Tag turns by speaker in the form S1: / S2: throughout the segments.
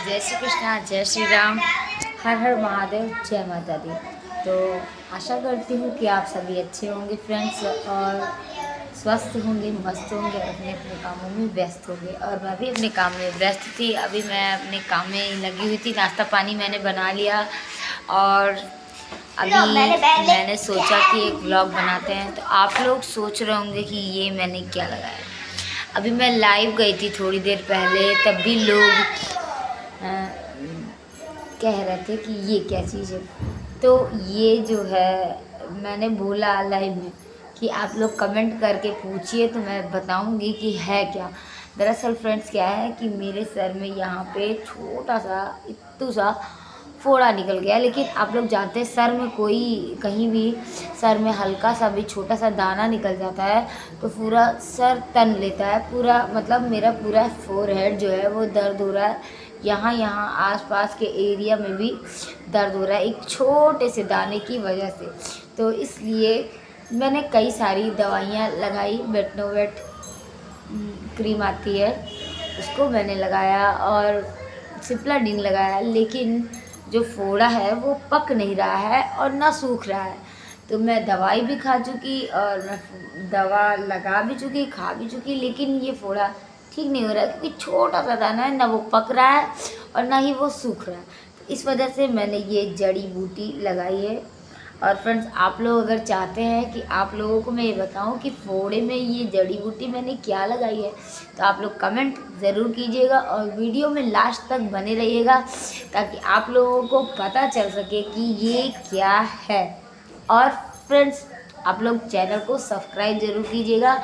S1: जय श्री कृष्णा, जय श्री राम, हर हर महादेव, जय माता दी। तो आशा करती हूँ कि आप सभी अच्छे होंगे फ्रेंड्स, और स्वस्थ होंगे, मस्त होंगे, अपने अपने कामों में व्यस्त होंगे। और मैं भी अपने काम में व्यस्त थी। अभी मैं अपने काम में लगी हुई थी, नाश्ता पानी मैंने बना लिया और अभी मैंने सोचा कि एक व्लॉग बनाते हैं। तो आप लोग सोच रहे होंगे कि ये मैंने क्या लगाया। अभी मैं लाइव गई थी थोड़ी देर पहले, तब भी लोग कह रहे थे कि ये क्या चीज़ है। तो ये जो है, मैंने बोला लाइव में कि आप लोग कमेंट करके पूछिए तो मैं बताऊंगी कि है क्या। दरअसल फ्रेंड्स क्या है कि मेरे सर में यहाँ पे छोटा सा इत्तू सा फोड़ा निकल गया। लेकिन आप लोग जानते हैं सर में कोई कहीं भी सर में हल्का सा भी छोटा सा दाना निकल जाता है तो पूरा सर तन लेता है। पूरा मतलब मेरा पूरा फोरहेड जो है वो दर्द हो रहा है। यहाँ यहाँ आसपास के एरिया में भी दर्द हो रहा है एक छोटे से दाने की वजह से। तो इसलिए मैंने कई सारी दवाइयाँ लगाई। बेटनोवेट क्रीम आती है उसको मैंने लगाया और सिप्लाडिन लगाया, लेकिन जो फोड़ा है वो पक नहीं रहा है और ना सूख रहा है। तो मैं दवाई भी खा चुकी और मैं दवा लगा भी चुकी, खा भी चुकी, लेकिन ये फोड़ा ठीक नहीं हो रहा है क्योंकि छोटा सा दाना है, ना वो पक रहा है और ना ही वो सूख रहा है। तो इस वजह से मैंने ये जड़ी बूटी लगाई है। और फ्रेंड्स आप लोग अगर चाहते हैं कि आप लोगों को मैं ये बताऊं कि फोड़े में ये जड़ी बूटी मैंने क्या लगाई है, तो आप लोग कमेंट ज़रूर कीजिएगा और वीडियो में लास्ट तक बने रहिएगा ताकि आप लोगों को पता चल सके कि ये क्या है। और फ्रेंड्स आप लोग चैनल को सब्सक्राइब ज़रूर कीजिएगा।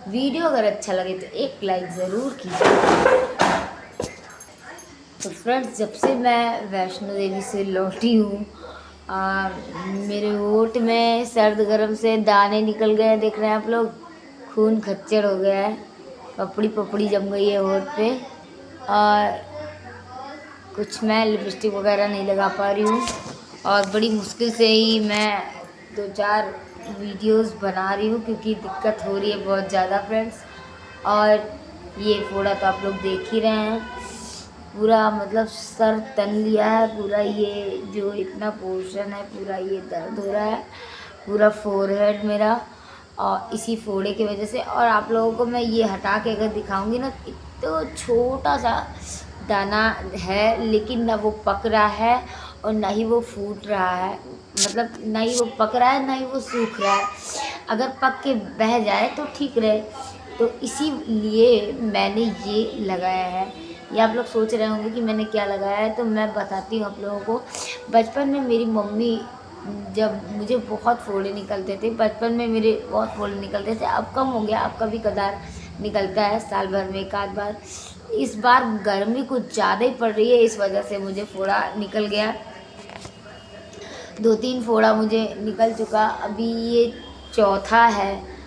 S1: वीडियो अगर अच्छा लगे तो एक लाइक ज़रूर कीजिएगा। तो फ्रेंड्स जब से मैं वैष्णो देवी से लौटी हूँ मेरे होठ में सर्द गर्म से दाने निकल गए हैं। देख रहे हैं आप लोग, खून खच्चर हो गया है, पपड़ी पपड़ी जम गई है होठ पे। और कुछ मैं लिपस्टिक वगैरह नहीं लगा पा रही हूँ और बड़ी मुश्किल से ही मैं 2-4 वीडियोस बना रही हूँ क्योंकि दिक्कत हो रही है बहुत ज़्यादा फ्रेंड्स। और ये फोड़ा तो आप लोग देख ही रहे हैं, पूरा मतलब सर तन लिया है पूरा। ये जो इतना पोर्शन है पूरा ये दर्द हो रहा है, पूरा फोरहेड मेरा, और इसी फोड़े की वजह से। और आप लोगों को मैं ये हटा के अगर दिखाऊंगी ना, तो छोटा सा दाना है लेकिन ना वो पक रहा है और ना ही वो फूट रहा है। मतलब ना ही वो पक रहा है ना ही वो सूख रहा है। अगर पक के बह जाए तो ठीक रहे। तो इसीलिए मैंने ये लगाया है। ये आप लोग सोच रहे होंगे कि मैंने क्या लगाया है, तो मैं बताती हूँ आप लोगों को। बचपन में मेरी मम्मी जब मुझे बहुत फोड़े निकलते थे, बचपन में मेरे बहुत फोड़े निकलते थे, अब कम हो गया, अब कभी कदार निकलता है साल भर में एक आध बार। इस बार गर्मी कुछ ज़्यादा ही पड़ रही है, इस वजह से मुझे फोड़ा निकल गया। 2-3 फोड़ा मुझे निकल चुका, अभी ये चौथा है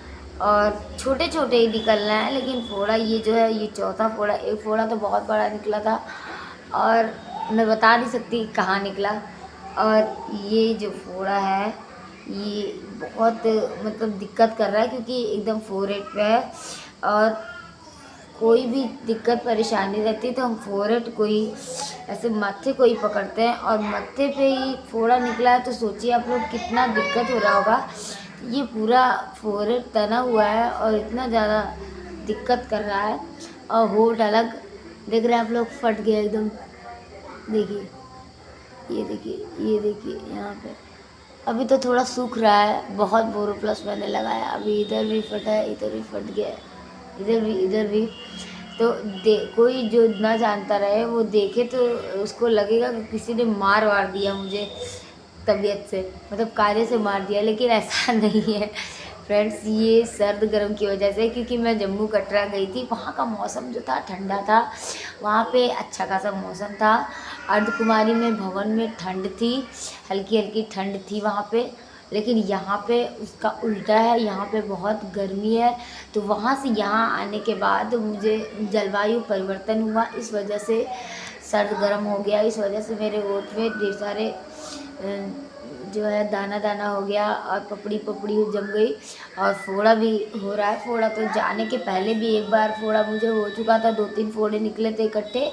S1: और छोटे छोटे ही निकलना है। लेकिन फोड़ा ये जो है ये चौथा फोड़ा। एक फोड़ा तो बहुत बड़ा निकला था और मैं बता नहीं सकती कहाँ निकला। और ये जो फोड़ा है ये बहुत मतलब दिक्कत कर रहा है क्योंकि एकदम फोरहेड पे है। और कोई भी दिक्कत परेशानी रहती है तो हम फोरहेड को ही ऐसे माथे को ही पकड़ते हैं, और माथे पे ही फोड़ा निकला है तो सोचिए आप लोग कितना दिक्कत हो रहा होगा। ये पूरा फोरहेड तना हुआ है और इतना ज़्यादा दिक्कत कर रहा है। और होठ अलग देख रहे हैं आप लोग, फट गया एकदम। देखिए ये देखिए, ये देखिए यहाँ पे अभी तो थोड़ा सूख रहा है। बहुत बोरोप्लस मैंने लगाया, अभी इधर भी फटा है, इधर भी फट गया है, इधर भी। तो कोई जो ना जानता रहे वो देखे तो उसको लगेगा कि किसी ने मार वार दिया मुझे तबीयत से, मतलब कायदे से मार दिया, लेकिन ऐसा नहीं है फ्रेंड्स। ये सर्द गर्म की वजह से, क्योंकि मैं जम्मू कटरा गई थी, वहाँ का मौसम जो था ठंडा था, वहाँ पे अच्छा खासा मौसम था। अर्धकुमारी में भवन में ठंड थी, हल्की हल्की ठंड थी वहाँ पे। लेकिन यहाँ पे उसका उल्टा है, यहाँ पे बहुत गर्मी है। तो वहाँ से यहाँ आने के बाद मुझे जलवायु परिवर्तन हुआ, इस वजह से सर्द गर्म हो गया। इस वजह से मेरे होठ में ढेर सारे जो है दाना दाना हो गया और पपड़ी पपड़ी जम गई और फोड़ा भी हो रहा है। फोड़ा तो जाने के पहले भी एक बार फोड़ा मुझे हो चुका था, 2-3 फोड़े निकले थे इकट्ठे।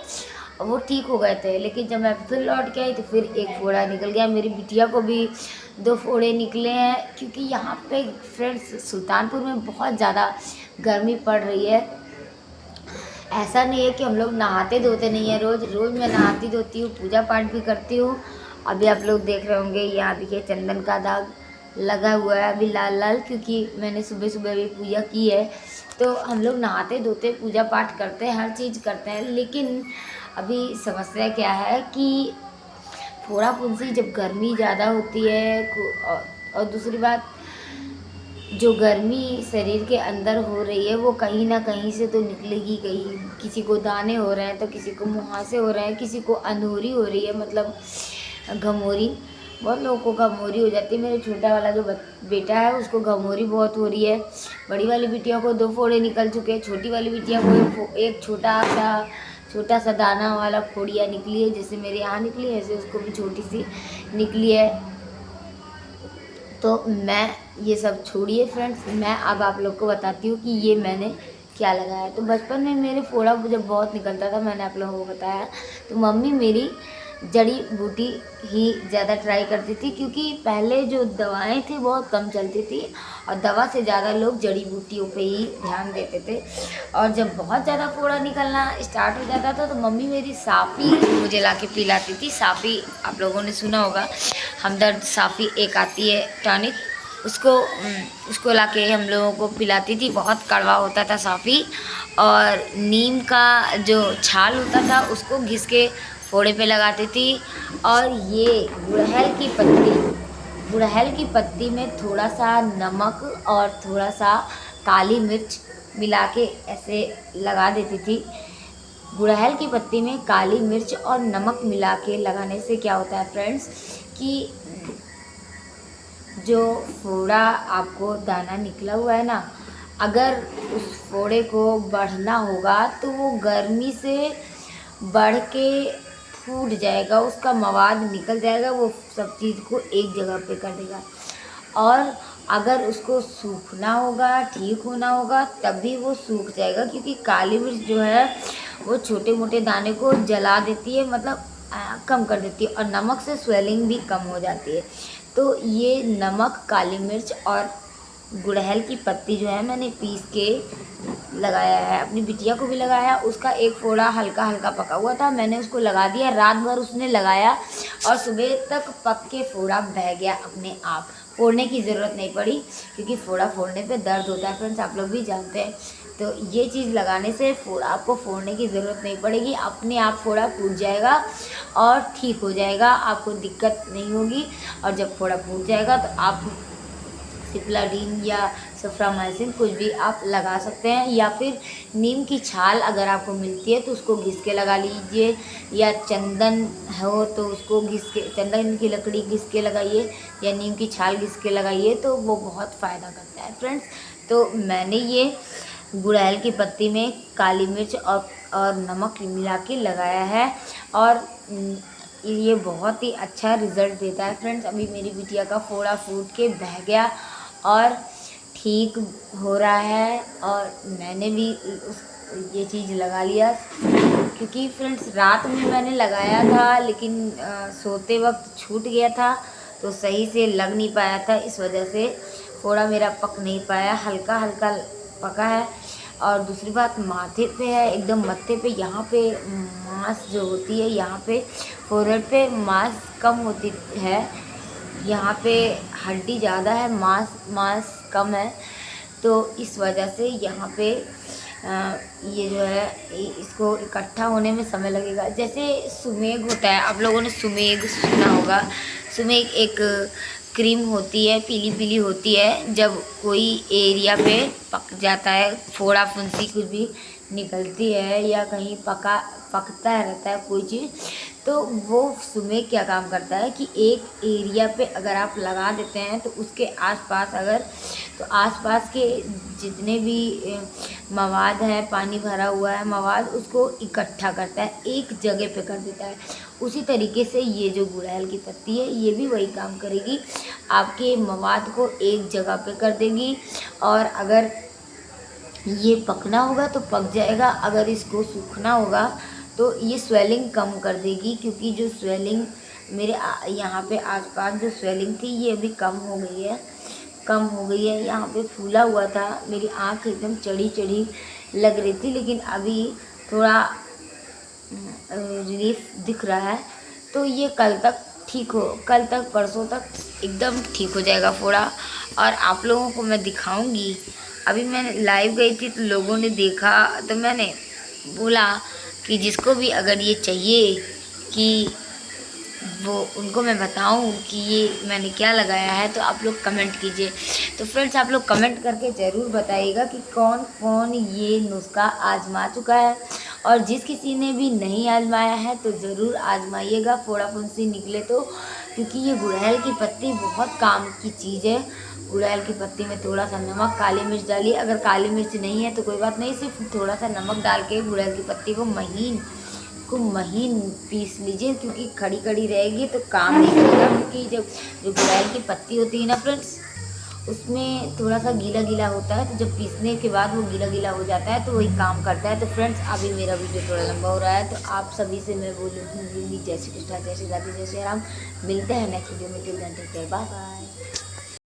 S1: वो ठीक हो गए थे। लेकिन जब मैं फिर लौट के आई तो फिर एक फोड़ा निकल गया। मेरी बिटिया को भी 2 फोड़े निकले हैं, क्योंकि यहाँ पे फ्रेंड्स सुल्तानपुर में बहुत ज़्यादा गर्मी पड़ रही है। ऐसा नहीं है कि हम लोग नहाते धोते नहीं हैं, रोज़ रोज़ मैं नहाती धोती हूँ, पूजा पाठ भी करती हूँ। अभी आप लोग देख रहे होंगे, यहाँ देखिए चंदन का दाग लगा हुआ है अभी लाल लाल, क्योंकि मैंने सुबह सुबह भी पूजा की है। तो हम लोग नहाते धोते पूजा पाठ करते हैं, हर चीज़ करते हैं। लेकिन अभी समस्या क्या है कि फोड़ा फुंसी जब गर्मी ज़्यादा होती है, और दूसरी बात, जो गर्मी शरीर के अंदर हो रही है वो कहीं ना कहीं से तो निकलेगी। कहीं किसी को दाने हो रहे हैं, तो किसी को मुहासे हो रहे हैं, किसी को अंधोरी हो रही है, मतलब घमोरी। बहुत लोगों को घमोरी हो जाती है। मेरे छोटा वाला जो बेटा है उसको घमोरी बहुत हो रही है। बड़ी वाली बिटिया को 2 फोड़े निकल चुके हैं। छोटी वाली बिटिया को एक छोटा सा दाना वाला फोड़िया निकली है। जैसे मेरे यहाँ निकली है, ऐसे उसको भी छोटी सी निकली है। तो मैं ये सब छोड़िए फ्रेंड्स, मैं अब आप लोग को बताती हूँ कि ये मैंने क्या लगाया। तो बचपन में मेरे फोड़ा जब बहुत निकलता था, मैंने आप लोगों को बताया, तो मम्मी मेरी जड़ी बूटी ही ज़्यादा ट्राई करती थी, क्योंकि पहले जो दवाएं थी बहुत कम चलती थी और दवा से ज़्यादा लोग जड़ी बूटियों पे ही ध्यान देते थे। और जब बहुत ज़्यादा फोड़ा निकलना स्टार्ट हो जाता था तो मम्मी मेरी साफ़ी मुझे ला के पिलाती थी। साफ़ी आप लोगों ने सुना होगा, हमदर्द साफ़ी एक आती है टॉनिक, उसको ला के हम लोगों को पिलाती थी। बहुत कड़वा होता था साफ़ी। और नीम का जो छाल होता था उसको घिस के फोड़े पे लगाती थी। और ये गुड़हल की पत्ती में थोड़ा सा नमक और थोड़ा सा काली मिर्च मिला के ऐसे लगा देती थी। गुड़हल की पत्ती में काली मिर्च और नमक मिला के लगाने से क्या होता है फ्रेंड्स, कि जो फोड़ा आपको दाना निकला हुआ है ना, अगर उस फोड़े को बढ़ना होगा तो वो गर्मी से बढ़ के फूट जाएगा, उसका मवाद निकल जाएगा, वो सब चीज़ को एक जगह पे कर देगा। और अगर उसको सूखना होगा, ठीक होना होगा, तभी वो सूख जाएगा, क्योंकि काली मिर्च जो है वो छोटे मोटे दाने को जला देती है, मतलब कम कर देती है। और नमक से स्वेलिंग भी कम हो जाती है। तो ये नमक, काली मिर्च और गुड़हल की पत्ती जो है मैंने पीस के लगाया है। अपनी बिटिया को भी लगाया। उसका एक फोड़ा हल्का हल्का पका हुआ था, मैंने उसको लगा दिया। रात भर उसने लगाया और सुबह तक पक के फोड़ा बह गया अपने आप। फोड़ने की ज़रूरत नहीं पड़ी, क्योंकि फोड़ा फोड़ने पे दर्द होता है फ्रेंड्स, आप लोग भी जानते हैं। तो ये चीज़ लगाने से फोड़ा आपको फोड़ने की ज़रूरत नहीं पड़ेगी, अपने आप फोड़ा फूट जाएगा और ठीक हो जाएगा, आपको दिक्कत नहीं होगी। और जब फोड़ा फूट जाएगा तो आप सिप्लाडीन या सफ्रामाइसिन कुछ भी आप लगा सकते हैं, या फिर नीम की छाल अगर आपको मिलती है तो उसको घिस के लगा लीजिए, या चंदन हो तो उसको घिस के, चंदन की लकड़ी घिस के लगाइए या नीम की छाल घिस के लगाइए, तो वो बहुत फ़ायदा करता है फ्रेंड्स। तो मैंने ये गुड़हल की पत्ती में काली मिर्च और नमक मिला के लगाया है, और ये बहुत ही अच्छा रिज़ल्ट देता है फ्रेंड्स। अभी मेरी बिटिया का फोड़ा फूट के बह गया और ठीक हो रहा है, और मैंने भी ये चीज़ लगा लिया, क्योंकि फ्रेंड्स रात में मैंने लगाया था, लेकिन सोते वक्त छूट गया था, तो सही से लग नहीं पाया था। इस वजह से फोड़ा मेरा पक नहीं पाया, हल्का हल्का पका है। और दूसरी बात, माथे पे है, एकदम मत्थे पे, यहाँ पे मांस जो होती है, यहाँ पे फोrehead पे मांस कम होती है, यहाँ पे हड्डी ज़्यादा है, मांस कम है। तो इस वजह से यहाँ पे ये जो है इसको इकट्ठा होने में समय लगेगा। जैसे सुमेग होता है, आप लोगों ने सुमेग सुना होगा। सुमेग एक क्रीम होती है, पीली पीली होती है। जब कोई एरिया पे पक जाता है, फोड़ा फुंसी कुछ भी निकलती है या कहीं पकता रहता है कोई चीज़, तो वो सुमेग क्या काम करता है कि एक एरिया पे अगर आप लगा देते हैं तो उसके आसपास आसपास के जितने भी मवाद है, पानी भरा हुआ है मवाद, उसको इकट्ठा करता है, एक जगह पे कर देता है। उसी तरीके से ये जो गुड़हल की पत्ती है ये भी वही काम करेगी, आपके मवाद को एक जगह पे कर देगी। और अगर ये पकना होगा तो पक जाएगा, अगर इसको सूखना होगा तो ये स्वेलिंग कम कर देगी, क्योंकि जो स्वेलिंग मेरे यहाँ पे आसपास जो स्वेलिंग थी ये अभी कम हो गई है, कम हो गई है। यहाँ पे फूला हुआ था, मेरी आँख एकदम चढ़ी चढ़ी लग रही थी, लेकिन अभी थोड़ा रिलीफ दिख रहा है। तो ये कल तक ठीक हो, कल तक परसों तक एकदम ठीक हो जाएगा फोड़ा, और आप लोगों को मैं दिखाऊंगी। अभी मैंने लाइव गई थी तो लोगों ने देखा, तो मैंने बोला कि जिसको भी अगर ये चाहिए कि वो उनको मैं बताऊं कि ये मैंने क्या लगाया है, तो आप लोग कमेंट कीजिए। तो फ्रेंड्स, आप लोग कमेंट करके ज़रूर बताइएगा कि कौन कौन ये नुस्खा आजमा चुका है, और जिस किसी ने भी नहीं आजमाया है तो ज़रूर आजमाइएगा, फोड़ा फुंसी निकले तो। क्योंकि ये गुड़हल की पत्ती बहुत काम की चीज़ है। गुड़हल की पत्ती में थोड़ा सा नमक, काली मिर्च डालिए। अगर काली मिर्च नहीं है तो कोई बात नहीं, सिर्फ थोड़ा सा नमक डाल के गुड़हल की पत्ती को महीन पीस लीजिए, क्योंकि खड़ी खड़ी रहेगी तो काम नहीं करेगा। क्योंकि जब जो गुड़हल की पत्ती होती है ना फ्रेंड्स, उसमें थोड़ा सा गीला गीला होता है, तो जब पीसने के बाद वो गीला गीला हो जाता है तो वही काम करता है। तो फ्रेंड्स, अभी मेरा वीडियो थोड़ा लंबा हो रहा है, तो आप सभी से मैं बोलूँगी जय श्री कृष्णा, जय श्री राधे, जय श्री राम। मिलते हैं नेक्स्ट वीडियो में, till then take care, bye bye.